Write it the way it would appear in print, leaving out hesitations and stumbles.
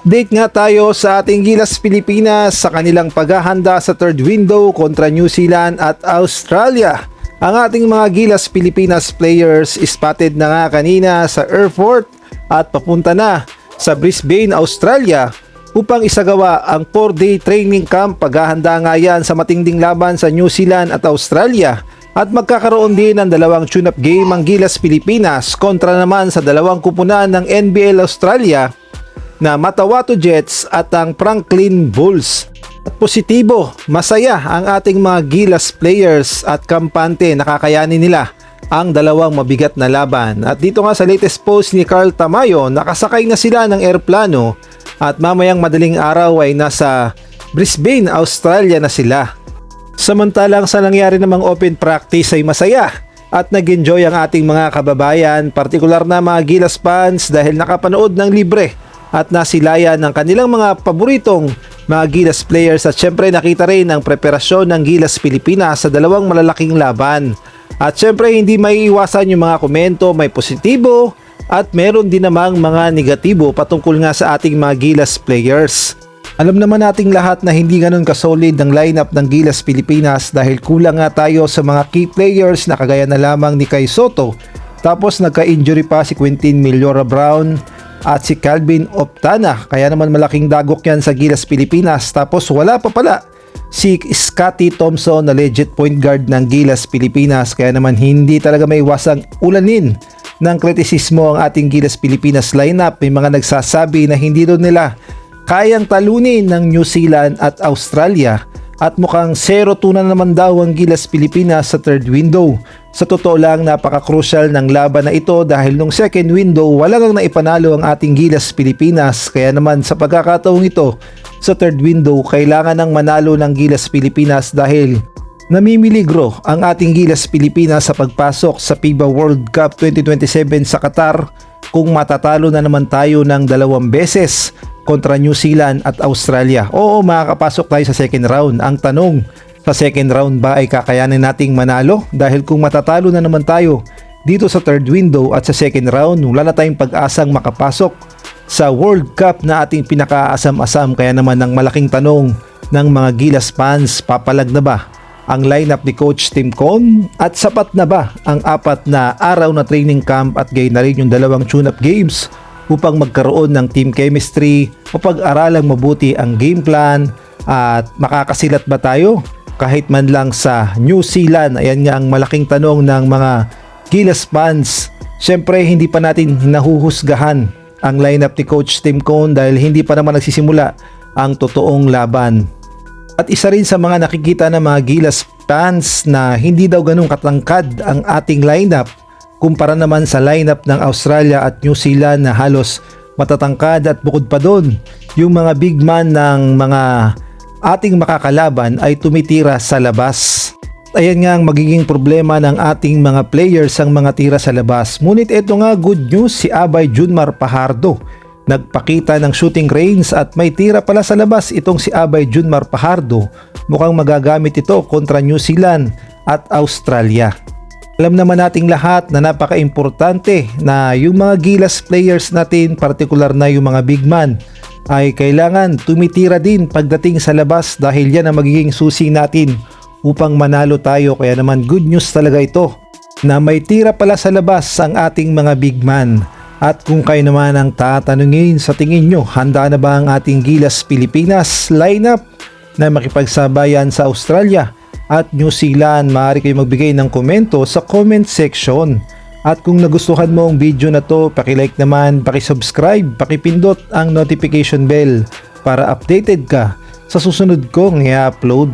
Update nga tayo sa ating Gilas Pilipinas sa kanilang paghahanda sa third window kontra New Zealand at Australia. Ang ating mga Gilas Pilipinas players spotted na nga kanina sa airport at papunta na sa Brisbane, Australia upang isagawa ang 4-day training camp. Paghahanda nga yan sa matinding laban sa New Zealand at Australia. At magkakaroon din ng dalawang tune-up game ang Gilas Pilipinas kontra naman sa dalawang kupunan ng NBL Australia na Matawato Jets at ang Franklin Bulls. At positibo, masaya ang ating mga Gilas players at kampante, nakakayanin nila ang dalawang mabigat na laban. At dito nga sa latest post ni Carl Tamayo, nakasakay na sila ng eroplano at mamayang madaling araw ay nasa Brisbane, Australia na sila. Samantalang sa nangyari namang open practice ay masaya at nag-enjoy ang ating mga kababayan, partikular na mga Gilas fans dahil nakapanood ng libre at nasilayan ng kanilang mga paboritong mga Gilas players at syempre nakita rin ang preparasyon ng Gilas Pilipinas sa dalawang malalaking laban. At syempre hindi maiiwasan yung mga komento, may positibo at meron din namang mga negatibo patungkol nga sa ating mga Gilas players. Alam naman nating lahat na hindi ganun kasolid ang lineup ng Gilas Pilipinas dahil kulang nga tayo sa mga key players na kagaya na lamang ni Kai Soto. Tapos nagka-injury pa si Quintin Millora Brown at si Calvin Optana, kaya naman malaking dagok yan sa Gilas Pilipinas. Tapos wala pa pala si Scotty Thompson na legit point guard ng Gilas Pilipinas, kaya naman hindi talaga may iwasang ulanin ng kritisismo ang ating Gilas Pilipinas lineup. May mga nagsasabi na hindi doon nila kayang talunin ng New Zealand at Australia at mukhang 0-2 na naman daw ang Gilas Pilipinas sa third window. Sa totoo lang, napaka-crucial ng laban na ito dahil nung second window walang naipanalo ang ating Gilas Pilipinas, kaya naman sa pagkakataong ito sa third window kailangan ng manalo ng Gilas Pilipinas dahil namimiligro ang ating Gilas Pilipinas sa pagpasok sa FIBA World Cup 2027 sa Qatar kung matatalo na naman tayo ng 2 beses kontra New Zealand at Australia. Oo, makakapasok tayo sa second round. Ang tanong, sa second round ba ay kakayanin nating manalo? Dahil kung matatalo na naman tayo dito sa third window at sa second round, wala na tayong pag-asang makapasok sa World Cup na ating pinakaasam-asam. Kaya naman ang malaking tanong ng mga Gilas fans, papalag na ba ang lineup ni Coach Tim Con? At sapat na ba ang 4 na araw na training camp at gayon na rin yung 2 tune-up games upang magkaroon ng team chemistry, mapag-aralang mabuti ang game plan at makakasilat ba tayo kahit man lang sa New Zealand? Ayan nga ang malaking tanong ng mga Gilas fans. Syempre hindi pa natin nahuhusgahan ang lineup ni Coach Tim Con dahil hindi pa naman nagsisimula ang totoong laban. At isa rin sa mga nakikita ng mga Gilas fans na hindi daw ganun katangkad ang ating lineup kumpara naman sa lineup ng Australia at New Zealand na halos matatangkad at bukod pa doon yung mga big man ng mga ating makakalaban ay tumitira sa labas. Ayan nga ang magiging problema ng ating mga players, ang mga tira sa labas. Ngunit ito nga good news, si Abay Junmar Pajardo nagpakita ng shooting range at may tira pala sa labas itong si Abay Junmar Pajardo. Mukhang magagamit ito kontra New Zealand at Australia. Alam naman nating lahat na napaka-importante na yung mga Gilas players natin, partikular na yung mga big man, ay kailangan tumitira din pagdating sa labas dahil yan ang magiging susi natin upang manalo tayo. Kaya naman good news talaga ito na may tira pala sa labas ang ating mga big man. At kung kayo naman ang tatanungin, sa tingin nyo, handa na ba ang ating Gilas Pilipinas lineup na makipagsabayan sa Australia at New Zealand? Maaari kayo magbigay ng komento sa comment section. At kung nagustuhan mo ang video na to, paki-like naman, paki-subscribe, paki-pindot ang notification bell para updated ka sa susunod kong i-upload.